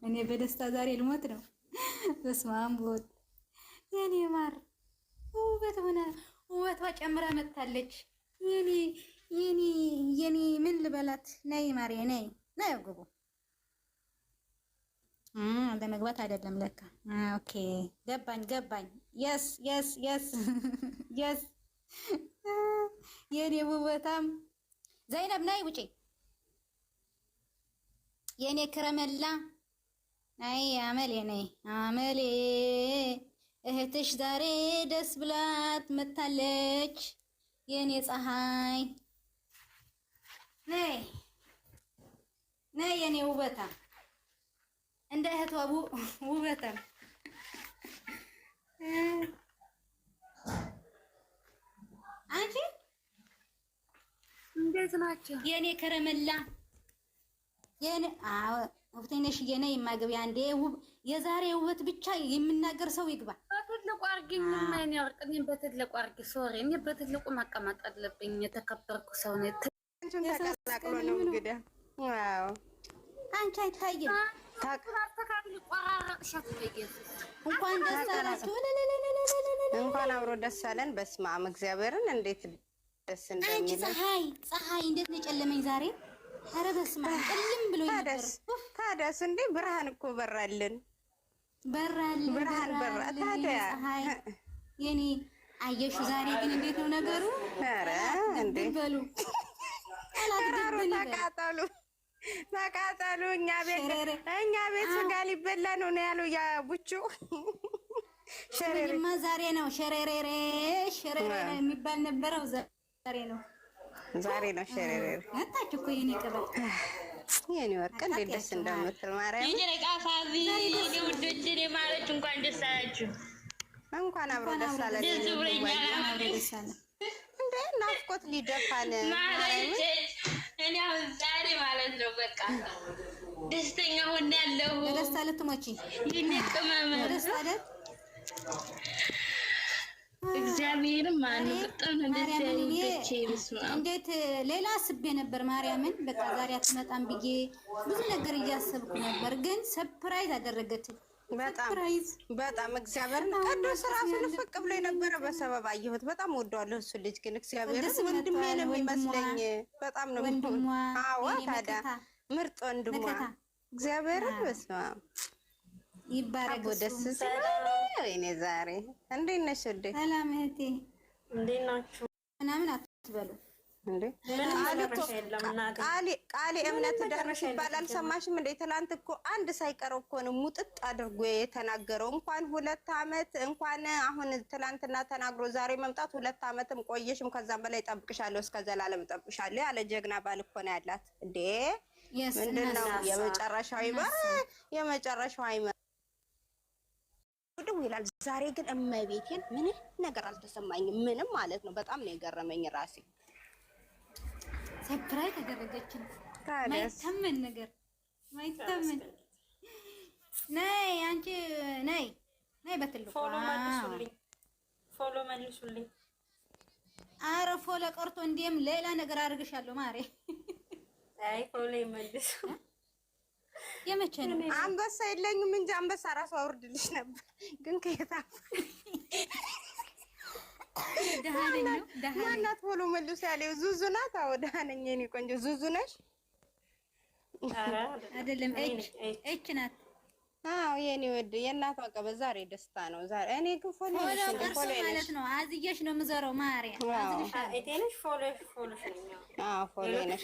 እኔ በደስታ ዛሬ ልሞት ነው። በስመ አብ ወልድ የኔ ማር ውበት ሆነ ውበቷ ጨምራ መጥታለች። የኔ የኔ የኔ ምን ልበላት? ነይ ማሬ ነይ ነይ ግቡ። ለመግባት አይደለም ለካ። ኦኬ ገባኝ ገባኝ። የስ የስ የስ የስ የኔ ውበታም ዘይነብ ነይ ውጪ። የኔ ከረመላ አይ አመሌ ነይ አመሌ እህትሽ ዛሬ ደስ ብላት መታለች። የኔ ፀሐይ ነይ ነይ የኔ ውበታም እንደ እህቷ ውበታም አንቺ እንዴት ናችሁ የኔ ከረመላ? የኔ ውብቴነሽ የኔ የማገቢያ አንዴ ውብ የዛሬ ውበት ብቻ የሚናገር ሰው ይግባ። በትልቁ አርጊኝ ምን ያርቅኝ? በትልቁ አርጊ። ሶሪ እኔ በትልቁ መቀመጥ አለብኝ። የተከበርኩ ሰው ነው። አንቺን ተቀላቅሎ ነው እንግዲህ። ዋው አንቺ አይታይም። እንኳን ደስ አላችሁ። እንኳን አብሮ ደስ አለን። በስመ አብ እግዚአብሔርን እንዴት ደስ እንደሚል። ፀሐይ እንዴት ነው ጨለመኝ ዛሬ። ኧረ በስመ አብ ጨልም ብሎ ነበር። ታዲያስ እንዴ ብርሃን እኮ በራልን ብርሃን በራ። ታዲያ የኔ አየሽ ዛሬ ግን እንዴት ነው ነገሩ? ኧረ እንዴ በሉ ተቃጠሉ። እኛ ቤት ስጋ ሊበላ ነው ያለው ያ ቡቹ። ሸሬሬማ ዛሬ ነው ሸሬሬሬ የሚባል ነበረው። ዛሬ ነው ሸሬሬሬ። አታች እኮ የኔ ቀበጥ የኔ ወርቅ እንዴት ደስ እንደምትል ማርያም። የኔ ቃፋዚ ውዶች እኔ ማለት እንኳን ደስ አላችሁ። እንኳን አብሮ ደስ አለን። ደስ ብሎኛል። እንዴ ናፍቆት ሊደፋን ማለት እኔ አሁን ዛሬ ማለት ነው በቃ ደስተኛ ሆነ ያለው ደስታ ልትሞቺ የኔ ቅመም ደስታ አይደል? እግዚአብሔርም ማን በጣም እንደዚህ እንዴት ሌላ አስቤ ነበር ማርያምን። በቃ ዛሬ አትመጣም ብዬ ብዙ ነገር እያሰብኩ ነበር፣ ግን ሰርፕራይዝ አደረገችኝ። በጣም እግዚአብሔርን ቅዱስ ራሱ ልፍቅ ብሎ የነበረ በሰበብ አየሁት። በጣም ወደዋለሁ እሱ ልጅ ግን እግዚአብሔርን ወንድሜ ነው የሚመስለኝ። በጣም ነው ወንድሟ። አዎ ታዲያ ምርጥ ወንድሟ እግዚአብሔርን በስመ አብ ይባረክ። ደስ ሲል እኔ ዛሬ እንዴት ነሽ ውዴ? ሰላም እህቴ እንዴት ናችሁ? ምናምን አትበሉ እንዴ ቃሌ እምነት ደርሽ ይባላል። ሰማሽም እንዴ? ትናንት እኮ አንድ ሳይቀረው እኮ ነው ሙጥጥ አድርጎ የተናገረው። እንኳን 2 አመት እንኳን አሁን ትናንትና ተናግሮ ዛሬ መምጣት 2 አመትም ቆየሽም ከዛም በላይ ጠብቅሻለሁ፣ እስከ ዘላለም ጠብቅሻለሁ ያለ ጀግና ባል እኮ ነው ያላት። እንዴ ምንድነው የመጨረሻው ውድው ይላል። ዛሬ ግን እመቤቴን ምንም ነገር አልተሰማኝም። ምንም ማለት ነው። በጣም ነው የገረመኝ ራሴ። ሰርፕራይዝ ተደረገችን። ማይተመን ነገር ማይተመን። ነይ አንቺ ነይ በትልቁ ፎሎ መልሱልኝ። ኧረ ፎሎ ቀርቶ እንዴም ሌላ ነገር አድርግሻለሁ ማሬ። አይ ፎሎ ይመልሱ። የመቼ ነው? አንበሳ የለኝም እንጂ አንበሳ ራሱ አውርድልሽ ነበር፣ ግን ከየታ ማናት ፎሎ መልሱ ያለው? ዙዙ ናት። አዎ ደህና ነኝ የኔ ቆንጆ። ዙዙ ነሽ? አይደለም ኤች ናት። አዎ የኔ ወድ የእናቷ ቀበ ዛሬ ደስታ ነው ዛሬ። እኔ ግን ፎሎ ማለት ነው አዝየሽ ነው የምዘረው ማርያም። እቴነሽ ፎሎ ነኝ። አዎ ፎሎ ነሽ።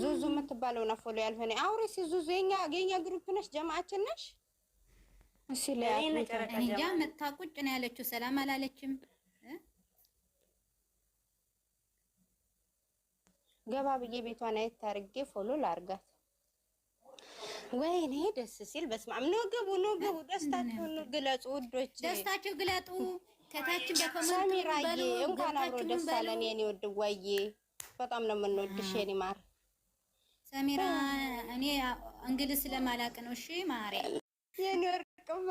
ዙዙ የምትባለው ነው ፎሎ ያልሆነ አውሪሲ። ዙዙ የኛ ግሩፕ ነሽ፣ ጀማዓችን ነሽ። እሺ እንጃ መታ ቁጭ ነው ያለችው። ሰላም አላለችም። ገባ ብዬ ቤቷን አየት አድርጌ ፎሎ ላርጋት። ወይኔ ደስ ሲል በስመ አብ። ነው ግቡ ደስታችሁን ግለጹ ውዶች፣ ደስታችሁ ግለጡ። ከታች በኮሜንት ሰሚራዬ እንኳን አብሮ ደስ አለን የኔ ወድ ወዬ። በጣም ነው የምንወድሽ የኔ ማር ሰሚራ። እኔ እንግሊዝ ስለማላቅ ነው። እሺ ማርያም የኔ ወርቅማ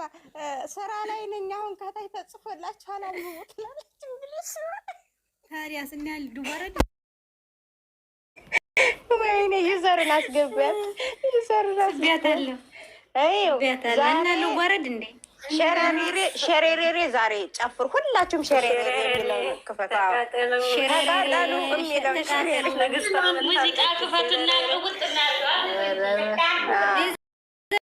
ስራ ላይ ነኝ አሁን። ከታይ ተጽፎላችኋል አልሞትላለች እንግሊዝ። ታዲያ ስናል ዱባረ ወይኔ ዩዘርን አስገባት። ቢያታለሁ እና ልዋረድ እንዴ ሸሬሬሬ ዛሬ ጨፍር ሁላችሁም ሸሬሬሬ የሚለው ክፈት። ሙዚቃ ክፈትና ውጥ እናርገዋል